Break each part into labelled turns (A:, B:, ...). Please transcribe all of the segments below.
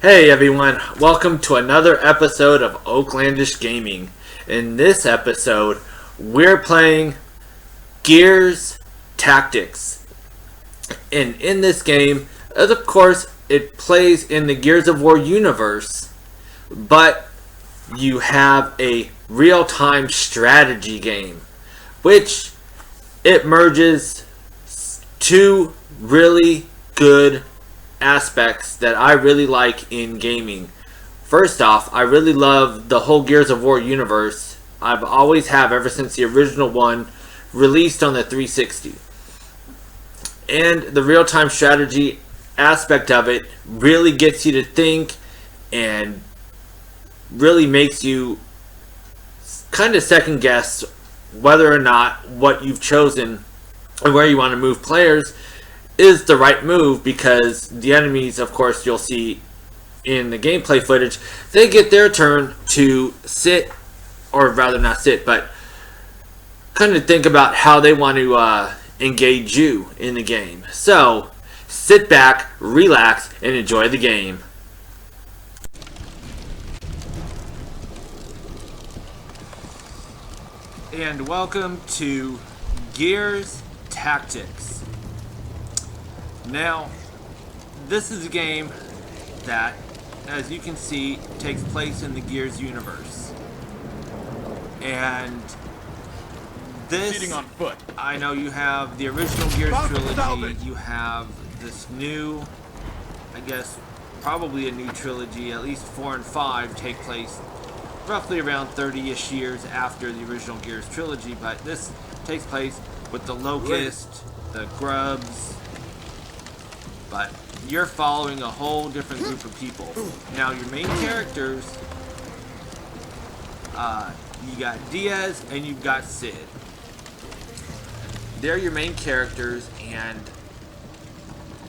A: Hey everyone, welcome to another episode of Oaklandish Gaming. In this episode, we're playing Gears Tactics. And in this game, of course, it plays in the Gears of War universe, but you have a real-time strategy game, which it merges two really good aspects that I really like in gaming. First off, I really love the whole Gears of War universe. I've always have ever since the original one released on the 360. And the real-time strategy aspect of it really gets you to think and really makes you kind of second guess whether or not what you've chosen and where you want to move players is the right move, because the enemies, of course, you'll see in the gameplay footage, they get their turn to sit, or rather not sit, but kind of think about how they want to engage you in the game. So, sit back, relax, and enjoy the game. And welcome to Gears Tactics. Now, this is a game that, as you can see, takes place in the Gears universe. And this,
B: Proceeding on foot.
A: I know you have the original Gears trilogy, you have this new, I guess, probably a new trilogy, at least 4 and 5 take place roughly around 30-ish years after the original Gears trilogy, but this takes place with the Locust, the Grubs, but you're following a whole different group of people. Now, your main characters, you got Diaz and you've got Sid. They're your main characters, and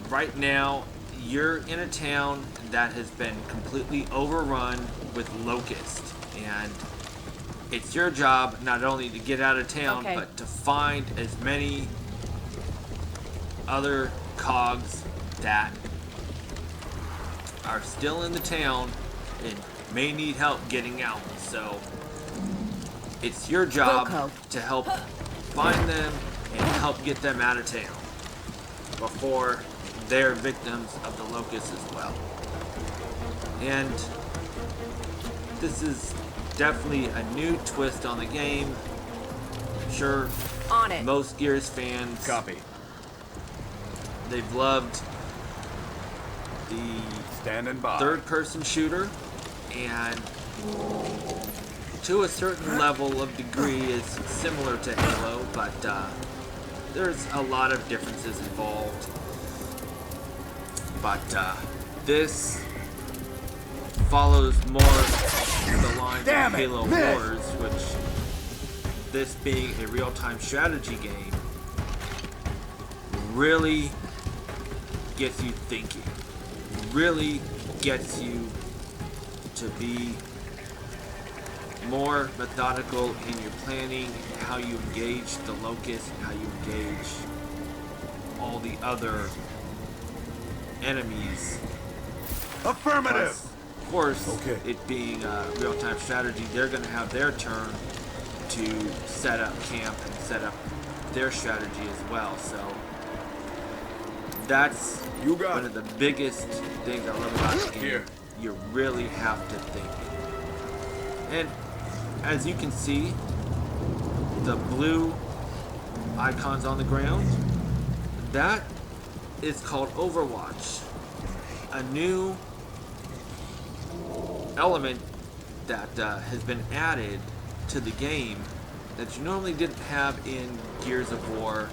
A: right now you're in a town that has been completely overrun with Locust, and it's your job not only to get out of town, but to find as many other Cogs that are still in the town and may need help getting out. So it's your job to help find them and help get them out of town before they're victims of the Locust as well. And this is definitely a new twist on the game. I'm sure most Gears fans, they've loved the third-person shooter, and to a certain level of degree is similar to Halo, but there's a lot of differences involved. But this follows more the lines of Halo Wars, which, this being a real-time strategy game, really gets you thinking, really gets you to be more methodical in your planning, how you engage the Locust, and how you engage all the other enemies.
B: Affirmative!
A: Plus, of course, it being a real-time strategy, they're going to have their turn to set up camp and set up their strategy as well. So that's one of the biggest things I love about the game. You really have to think. And as you can see, the blue icons on the ground, that is called Overwatch. A new element that has been added to the game that you normally didn't have in Gears of War,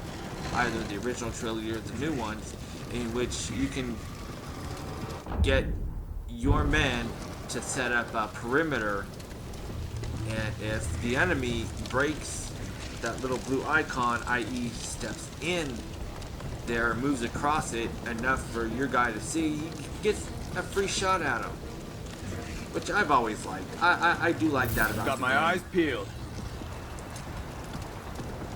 A: either the original trilogy or the new ones, in which you can get your men to set up a perimeter, and if the enemy breaks that little blue icon, i.e. steps in there, moves across it enough for your guy to see, you get a free shot at him, which I've always liked. I do like that about
B: Got my eyes peeled.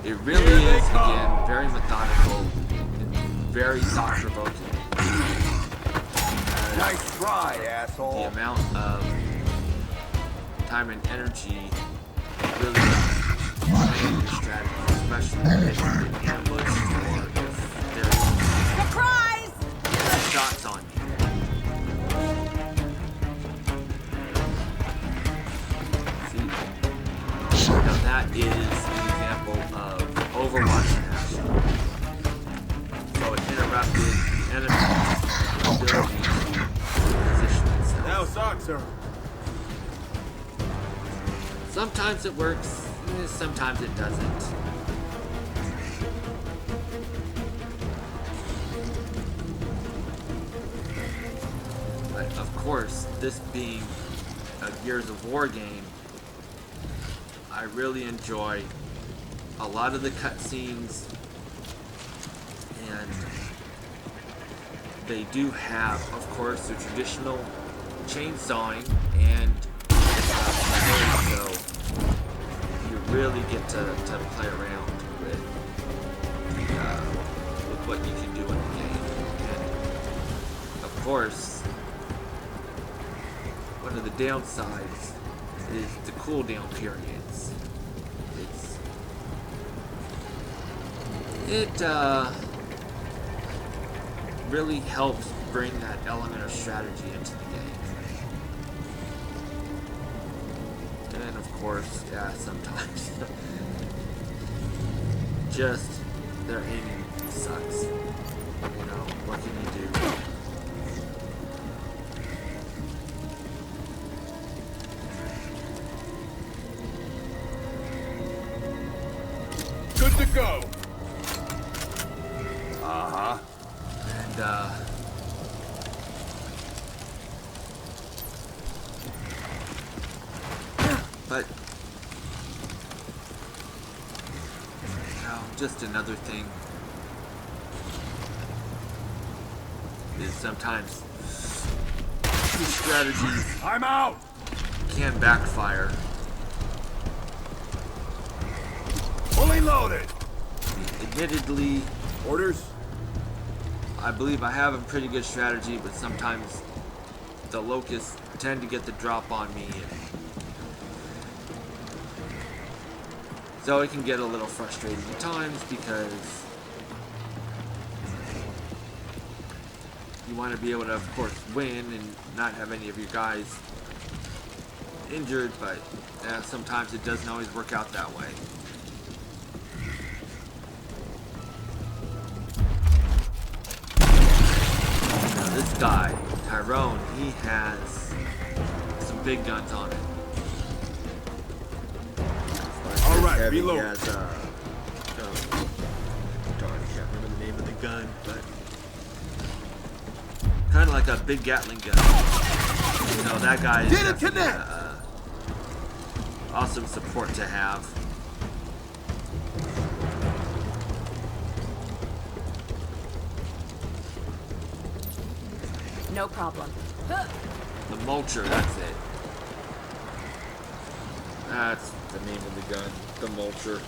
A: It really is, again, very methodical and very thought-provoking.
B: Nice try,
A: the
B: asshole.
A: amount of time and energy really playing your strategy, especially if you're in ambush or if there's
C: Surprise!
A: shots on you. See? Now that is an example of overwatch in action. So it interrupted the enemy's ability to position itself.
B: Now, socks, sir.
A: Sometimes it works, sometimes it doesn't. But of course, this being a Gears of War game, I really enjoy a lot of the cutscenes, and they do have, of course, the traditional chainsawing and so you really get to play around with what you can do in the game. And of course, one of the downsides is the cooldown periods. It really helps bring that element of strategy into the game. And of course, yeah, sometimes just their aiming sucks. You know, what can you do?
B: Good to go. Uh-huh.
A: And but just another thing is sometimes these strategies
B: I'm out.
A: can backfire.
B: Fully loaded.
A: Admittedly,
B: Orders.
A: I believe I have a pretty good strategy, but sometimes the Locusts tend to get the drop on me, and so it can get a little frustrating at times because you want to be able to, of course, win and not have any of your guys injured, but sometimes it doesn't always work out that way. Now this guy, Tyrone, he has some big guns on him.
B: All right,
A: He
B: reload.
A: has, darn, I can't remember the name of the gun, but kind of like a big Gatling gun. You know, that guy is
B: Didn't
A: definitely
B: connect.
A: Awesome support to have.
C: No problem.
A: The Mulcher, that's it. That's the name of the gun, the Mulcher.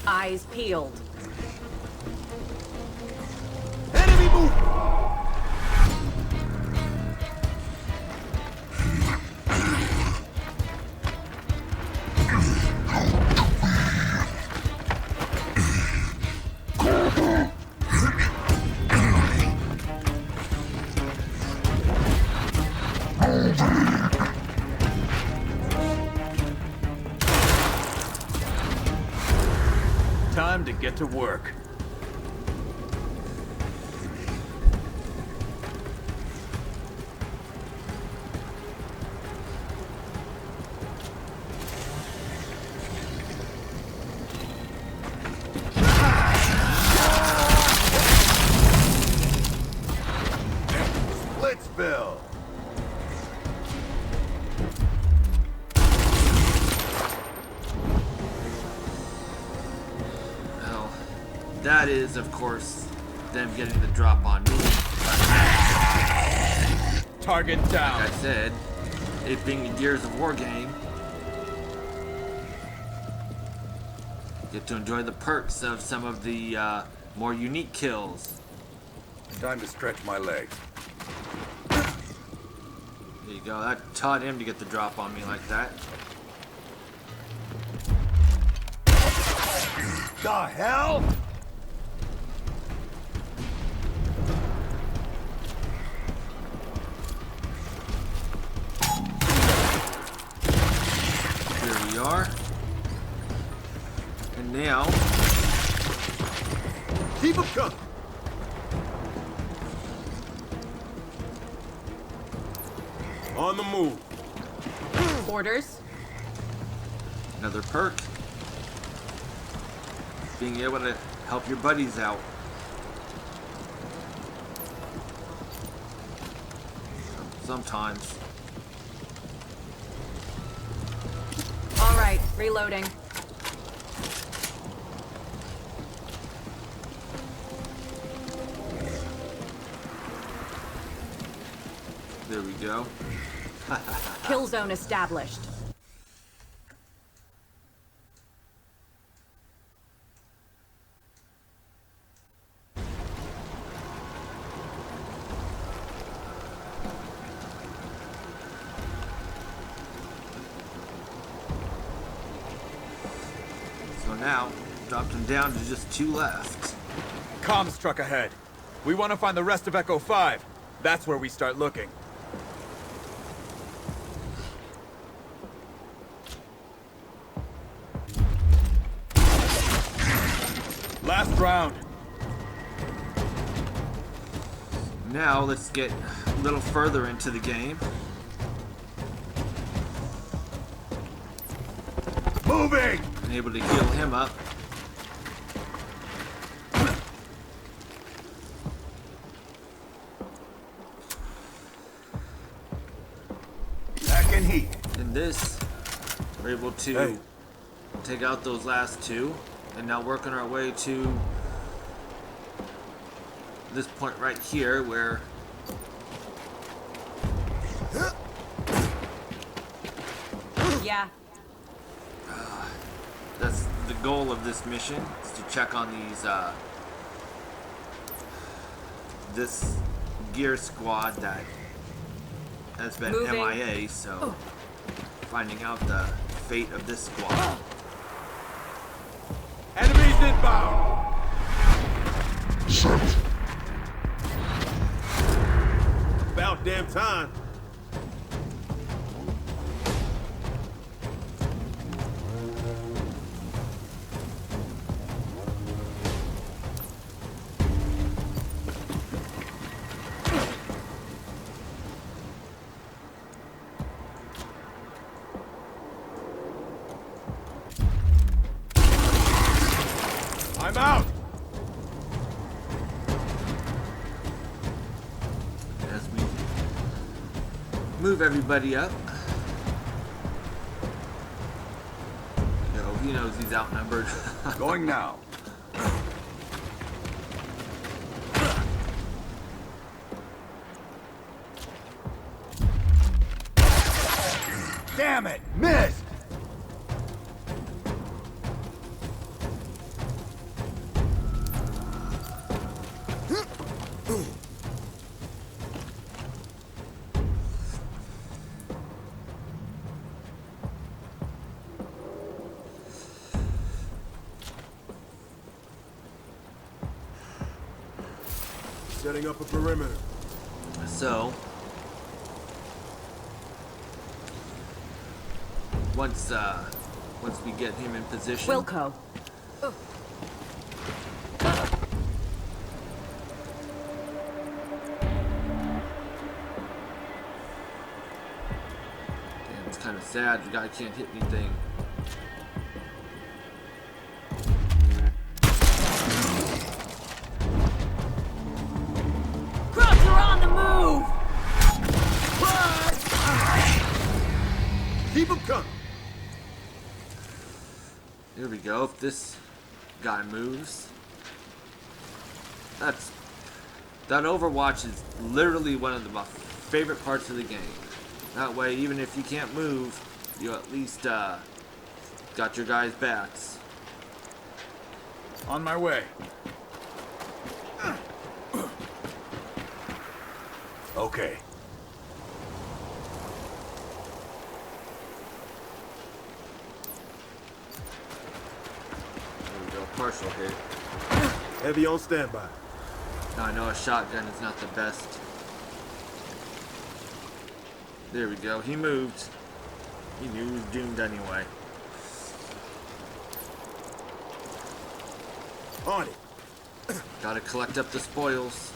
C: Eyes peeled.
B: Enemy move. Time to get to work. Splitsville.
A: Now, that is, of course, them getting the drop on me.
B: Target
A: Like
B: down.
A: I said, it being a Gears of War game, get to enjoy the perks of some of the more unique kills.
B: Time to stretch my legs.
A: There you go. That taught him to get the drop on me like that.
B: The hell?
A: Here we are. And now,
B: Keep them coming. On the move.
C: Orders.
A: another perk. Being able to help your buddies out. Sometimes.
C: All right, reloading.
A: There we go.
C: Kill zone established.
A: So now, dropped him down to just 2 left.
D: Comms truck ahead. We want to find the rest of Echo 5. That's where we start looking. Last round.
A: Now let's get a little further into the game.
B: Moving!
A: And able to heal him up.
B: Back in heat.
A: In this, we're able to
B: Hey.
A: take out those last 2. And now working our way to this point right here where
C: Yeah.
A: that's the goal of this mission, is to check on these this gear squad that has been
C: Moving.
A: MIA, so finding out the fate of this squad.
B: Enemies inbound! About damn time. I'm out!
A: As we move everybody up. He knows he's outnumbered.
B: Going now. Damn it! Missed! Setting up a perimeter.
A: So, once we get him in position,
C: Wilco.
A: and it's kind of sad the guy can't hit anything.
C: Crooks are on the move!
B: Keep them coming.
A: Here we go. If this guy moves, that Overwatch is literally one of my favorite parts of the game. That way, even if you can't move, you at least got your guys' backs.
D: On my way.
B: Okay.
A: There we go, partial hit.
B: Heavy on standby.
A: Now I know a shotgun is not the best. There we go, he moved. He knew he was doomed anyway.
B: On it.
A: Gotta collect up the spoils.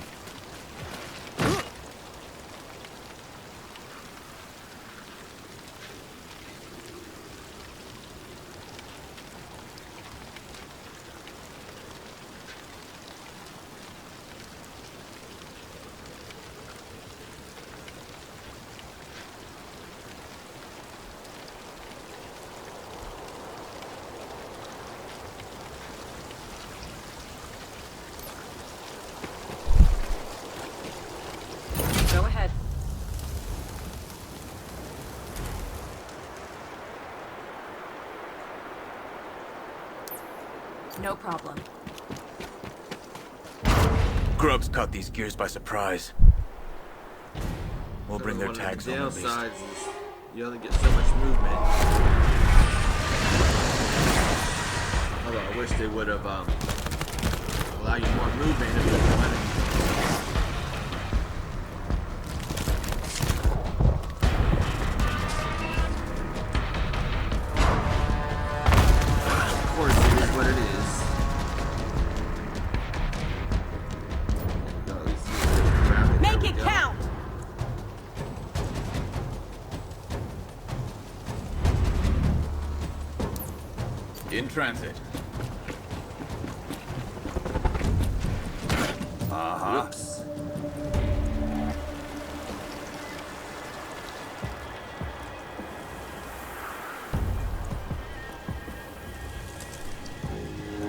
C: Go ahead. No problem.
D: Grubs caught these gears by surprise. We'll bring their
A: One of the
D: tags home at least.
A: downsides is you only get so much movement. Although I wish they would have allowed you more movement if they were running. Of course, it is what it is. There we go, at least you can get around it.
C: Make
A: There
C: it
A: we go.
C: count!
D: In transit.
A: Whoops.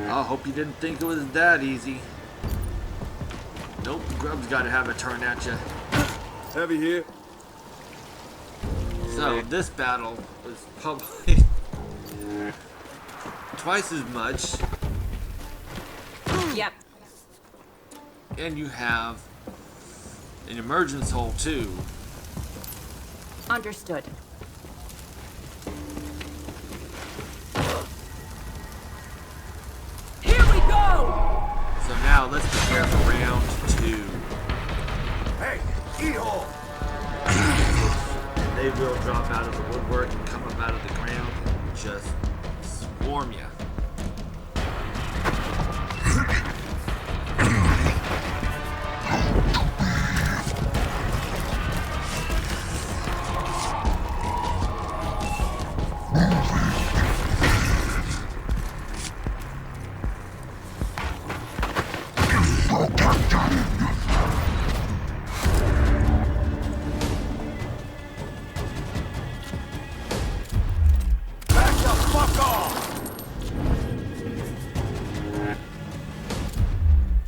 A: I hope you didn't think it was that easy. Nope, Grub's gotta have a turn at you.
B: Heavy here.
A: So, this battle was probably twice as much,
C: Yep.
A: and you have an emergence hole too.
C: Understood. Here we go!
A: So now let's prepare for round 2.
B: Hey, E-hole.
A: They will drop out of the woodwork and come up out of the ground and just swarm you.
B: Back the fuck off.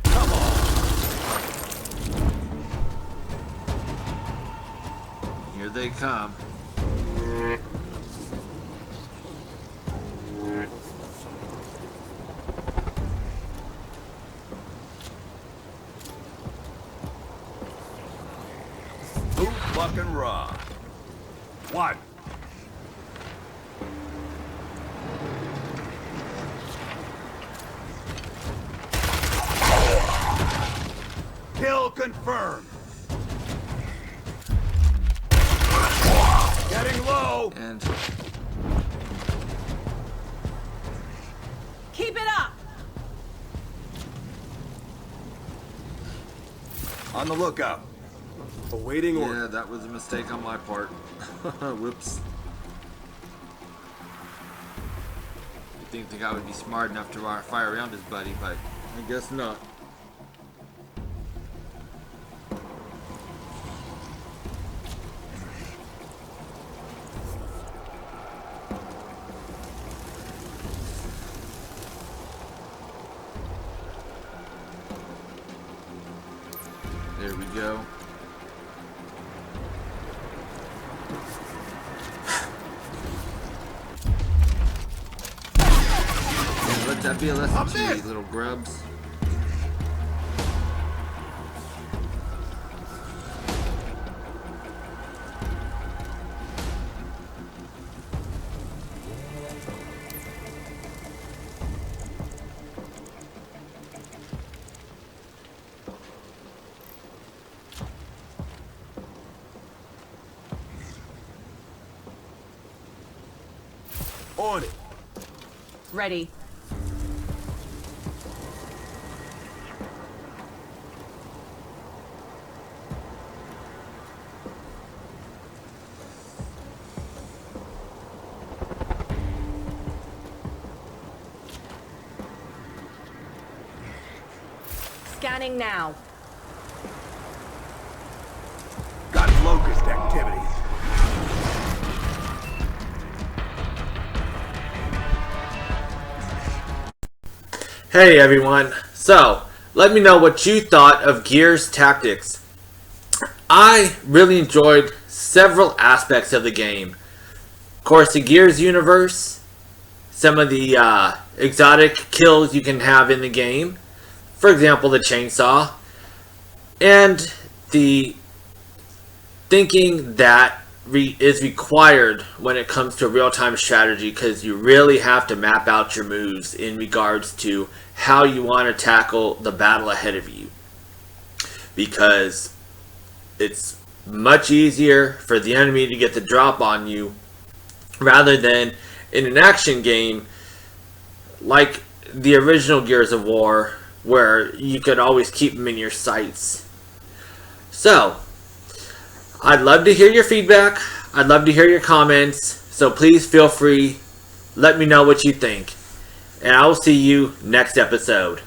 B: Come on.
A: Here they come.
B: Who fucking raw? One. Kill confirmed. Getting low.
A: And
C: Keep it up!
B: On the lookout. Awaiting
A: yeah,
B: order.
A: that was a mistake on my part. Whoops. You'd think the guy would be smart enough to fire around his buddy, but I guess not. There we go. Would that be a lesson to you, little grubs?
B: On it.
C: Ready. Scanning now.
B: Got Locust activity.
A: Hey everyone, so let me know what you thought of Gears Tactics. I really enjoyed several aspects of the game. Of course, the Gears universe, some of the exotic kills you can have in the game, for example the chainsaw, and the thinking that is required when it comes to real-time strategy, because you really have to map out your moves in regards to how you want to tackle the battle ahead of you, because it's much easier for the enemy to get the drop on you rather than in an action game like the original Gears of War, where you could always keep them in your sights. So I'd love to hear your feedback. I'd love to hear your comments. So please feel free. Let me know what you think. And I will see you next episode.